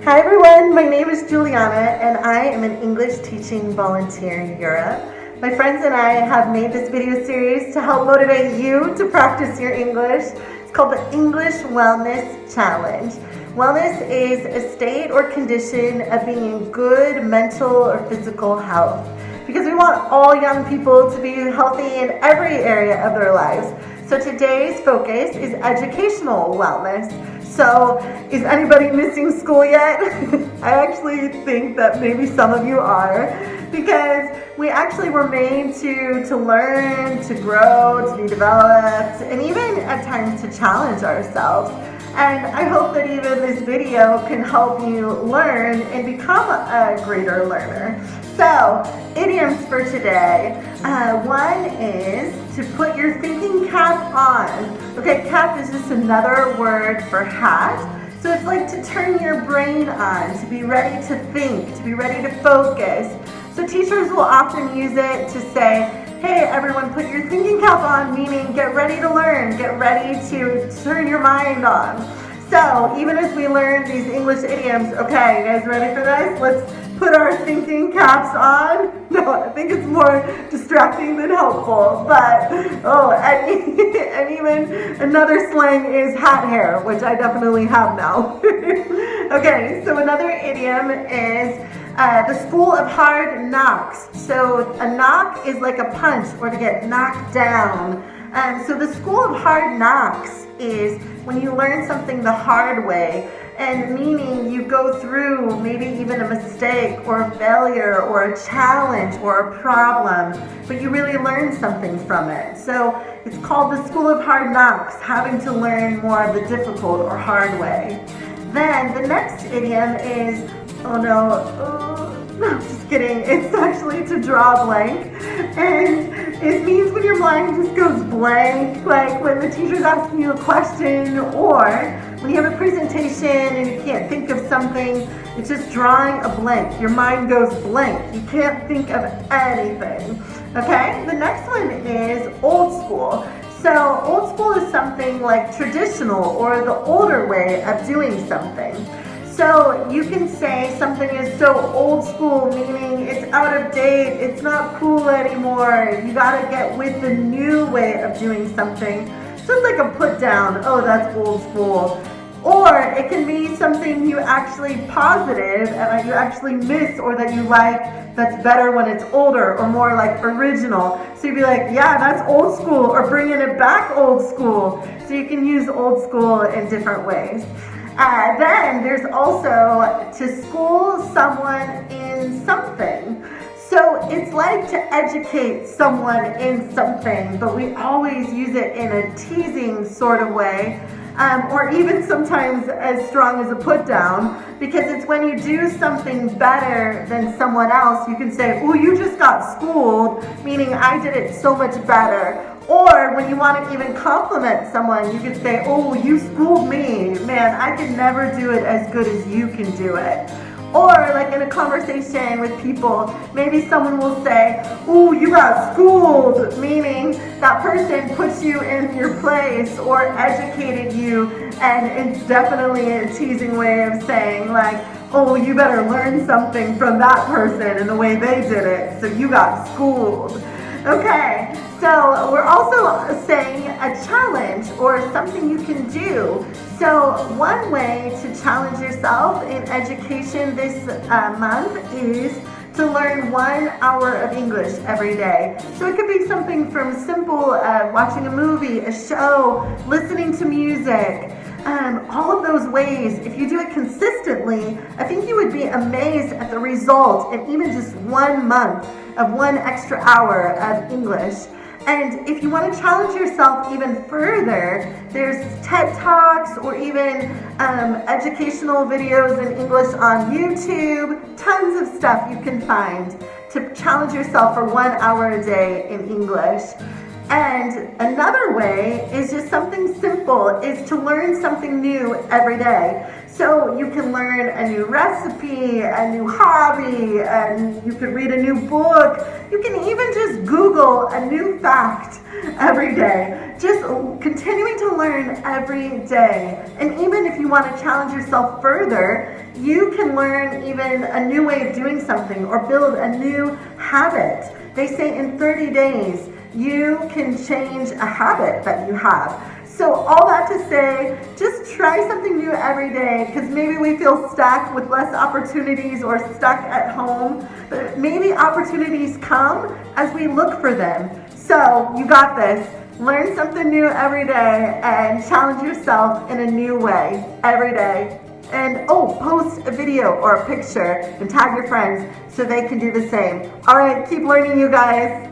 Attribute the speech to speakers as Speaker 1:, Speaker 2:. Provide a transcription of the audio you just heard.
Speaker 1: Hi everyone, my name is Juliana and I am an English teaching volunteer in Europe. My friends and I have made this video series to help motivate you to practice your English. It's called the English Wellness Challenge. Wellness is a state or condition of being in good mental or physical health, because we want all young people to be healthy in every area of their lives. So today's focus is educational wellness. So, is anybody missing school yet? I actually think that maybe some of you are, because we actually were made to learn, to grow, to be developed, and even at times to challenge ourselves. And I hope that even this video can help you learn and become a greater learner. So, idioms for today. One is to put your thinking cap on. Okay, cap is just another word for hat. So it's like to turn your brain on, to be ready to think, to be ready to focus. So teachers will often use it to say, hey everyone, put your thinking cap on, meaning get ready to learn, get ready to turn your mind on. So even as we learn these English idioms, okay, you guys ready for this? Let's put our thinking caps on. No, I think it's more distracting than helpful, but and even another slang is hat hair, which I definitely have now. Okay, so another idiom is the school of hard knocks. So a knock is like a punch or to get knocked down. So the school of hard knocks is when you learn something the hard way, and meaning you go through maybe even a mistake or a failure or a challenge or a problem, but you really learn something from it. So it's called the school of hard knocks, having to learn more of the difficult or hard way. Then the next idiom is, no, just kidding. It's actually to draw blank. And it means when your mind just goes blank, like when the teacher's asking you a question, or when you have a presentation and you can't think of something, it's just drawing a blank. Your mind goes blank. You can't think of anything. Okay? The next one is old school. So old school is something like traditional or the older way of doing something. So you can say something is so old school, meaning it's out of date, it's not cool anymore. You gotta get with the new way of doing something. So it's like a put down, oh, that's old school. Or it can be something you actually positive and that you actually miss or that you like that's better when it's older or more like original. So you'd be like, yeah, that's old school, or bringing it back old school. So you can use old school in different ways. Then there's also to school someone in something. So it's like to educate someone in something, but we always use it in a teasing sort of way, or even sometimes as strong as a put down, because it's when you do something better than someone else, you can say, oh, you just got schooled, meaning I did it so much better. Or when you want to even compliment someone, you could say, oh, you schooled me. Man, I could never do it as good as you can do it. Or like in a conversation with people, maybe someone will say, oh, you got schooled, meaning that person puts you in your place or educated you, and it's definitely a teasing way of saying like, oh, you better learn something from that person and the way they did it, so you got schooled. Okay, so we're also saying a challenge or something you can do. So one way to challenge yourself in education this month is to learn 1 hour of English every day. So it could be something from simple watching a movie, a show, listening to music, all of those ways. If you do it consistently, I think you would be amazed at the result in even just 1 month of 1 extra hour of English. And if you want to challenge yourself even further, there's TED Talks or even educational videos in English on YouTube, tons of stuff you can find to challenge yourself for 1 hour a day in English. And another way is just something simple, is to learn something new every day. So you can learn a new recipe, a new hobby, and you could read a new book. You can even just Google a new fact every day. Just continuing to learn every day. And even if you want to challenge yourself further, you can learn even a new way of doing something or build a new habit. They say in 30 days, you can change a habit that you have. So all that to say, just try something new every day, because maybe we feel stuck with less opportunities or stuck at home, but maybe opportunities come as we look for them. So you got this. Learn something new every day and challenge yourself in a new way every day. And post a video or a picture and tag your friends so they can do the same. All right, keep learning, you guys.